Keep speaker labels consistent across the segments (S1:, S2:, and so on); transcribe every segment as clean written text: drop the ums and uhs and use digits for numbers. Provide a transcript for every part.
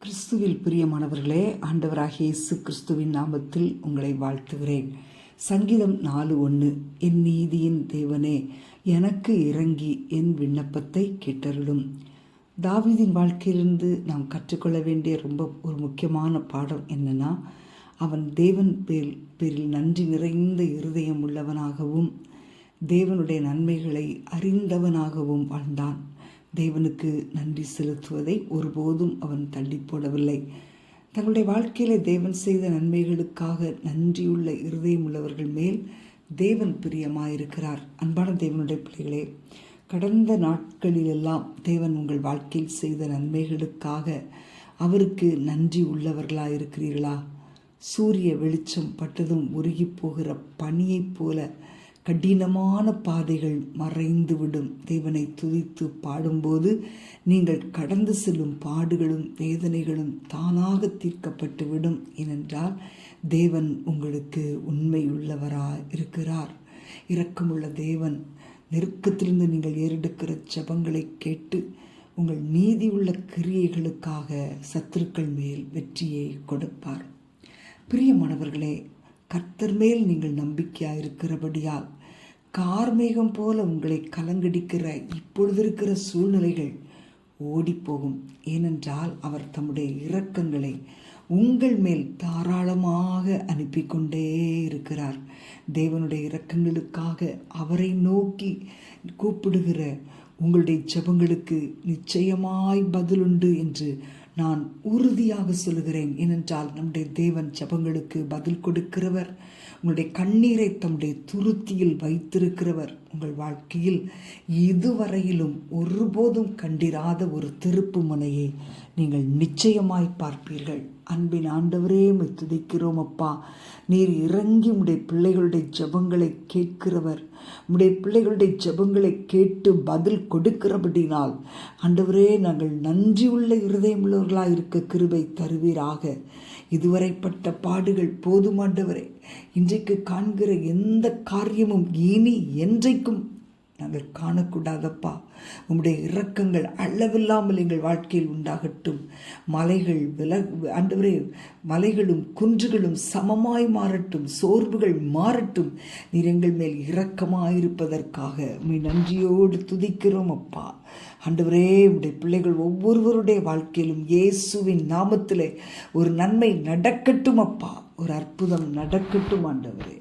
S1: கிறிஸ்துவில் பிரியமானவர்களே, ஆண்டவராகிய இயேசு கிறிஸ்துவின் நாமத்தில் உங்களை வாழ்த்துகிறேன். சங்கீதம் 4:1 என் நீதியின் தேவனே, எனக்கு இறங்கி என் விண்ணப்பத்தை கேட்டருளும். தாவீதின் வாழ்க்கையிலிருந்து நாம் கற்றுக்கொள்ள வேண்டிய ஒரு முக்கியமான பாடம் என்னன்னா, அவன் தேவன் பேரில் நன்றி நிறைந்த இருதயம் உள்ளவனாகவும் தேவனுடைய நன்மைகளை அறிந்தவனாகவும் வாழ்ந்தான். தேவனுக்கு நன்றி செலுத்துவதை ஒருபோதும் அவன் தள்ளி போடவில்லை. தங்களுடைய வாழ்க்கையில தேவன் செய்த நன்மைகளுக்காக நன்றியுள்ள இருதயம் உள்ளவர்கள் மேல் தேவன் பிரியமாயிருக்கிறார். அன்பான தேவனுடைய பிள்ளைகளே, கடந்த நாட்களிலெல்லாம் தேவன் உங்கள் வாழ்க்கையில் செய்த நன்மைகளுக்காக அவருக்கு நன்றி உள்ளவர்களாயிருக்கிறீர்களா? சூரிய வெளிச்சம் பட்டதும் உருகி போகிற பனியைப் போல கடினமான பாதைகள் மறைந்துவிடும். தேவனை துதித்து பாடும்போது நீங்கள் கடந்து செல்லும் பாடுகளும் வேதனைகளும் தானாக தீர்க்கப்பட்டுவிடும். ஏனென்றால் தேவன் உங்களுக்கு உண்மையுள்ளவராய் இருக்கிறார். இரக்கமுள்ள தேவன் நெருக்கத்திலிருந்து நீங்கள் ஏறெடுக்கிற ஜெபங்களை கேட்டு உங்கள் நீதியுள்ள கிரியைகளுக்காக சத்துருக்கள் மேல் வெற்றியை கொடுப்பார். பிரியமானவர்களே, கர்த்தர் மேல் நீங்கள் நம்பிக்கையாயிருக்கிறபடியால் கார்மேகம் போல உங்களை கலங்கடிக்கிற இப்பொழுது இருக்கிற சூழ்நிலைகள் ஓடிப்போகும். ஏனென்றால் அவர் தம்முடைய இரக்கங்களை உங்கள் மேல் தாராளமாக அனுப்பி கொண்டே இருக்கிறார். தேவனுடைய இரக்கங்களுக்காக அவரை நோக்கி கூப்பிடுகிற உங்களுடைய ஜெபங்களுக்கு நிச்சயமாய் பதிலுண்டு என்று நான் உறுதியாக சொல்கிறேன். ஏனென்றால் நம்முடைய தேவன் ஜெபங்களுக்கு பதில் கொடுக்கிறவர். உங்களுடைய கண்ணீரை தம்முடைய துருத்தியில் வைத்திருக்கிறவர். உங்கள் வாழ்க்கையில் இதுவரையிலும் ஒருபோதும் கண்டிராத ஒரு திருப்பு முனையை நீங்கள் நிச்சயமாய் பார்ப்பீர்கள். அன்பின் ஆண்டவரே, உம்மை துதிக்கிறோம் அப்பா. நீர் இறங்கி உம்முடைய பிள்ளைகளுடைய ஜெபங்களை கேட்கிறவர். உம்முடைய பிள்ளைகளுடைய ஜெபங்களை கேட்டு பதில் கொடுக்கிறபடினால் ஆண்டவரே, நாங்கள் நன்றியுள்ள இருதயமுள்ளவர்களாக இருக்க கிருபை தருவீராக. இதுவரைப்பட்ட பாடுகள் போதும் ஆண்டவரே. இன்றைக்கு காண்கிற எந்த காரியமும் இனி என்றைக்கும் நாங்கள் காணக்கூடாதப்பா. உம்முடைய இரக்கங்கள் அளவில்லாமல் எங்கள் வாழ்க்கையில் உண்டாகட்டும். மலைகள் ஆண்டவரே, மலைகளும் குன்றுகளும் சமமாய் மாறட்டும். சோர்வுகள் மாறட்டும். நீர் எங்கள் மேல் இரக்கமாயிருப்பதற்காக உம்மை நன்றியோடு துதிக்கிறோம் அப்பா. ஆண்டவரே, உம்முடைய பிள்ளைகள் ஒவ்வொருவருடைய வாழ்க்கையிலும் இயேசுவின் நாமத்திலே ஒரு நன்மை நடக்கட்டும் அப்பா. ஒரு அற்புதம் நடக்கட்டும் ஆண்டவரே.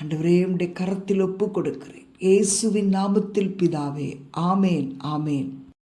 S1: ஆண்டவரே, உம்முடைய கரத்தில் ஒப்பு கொடுக்கிறேன். இயேசுவின் நாமத்தில் பிதாவே, ஆமேன், ஆமேன்.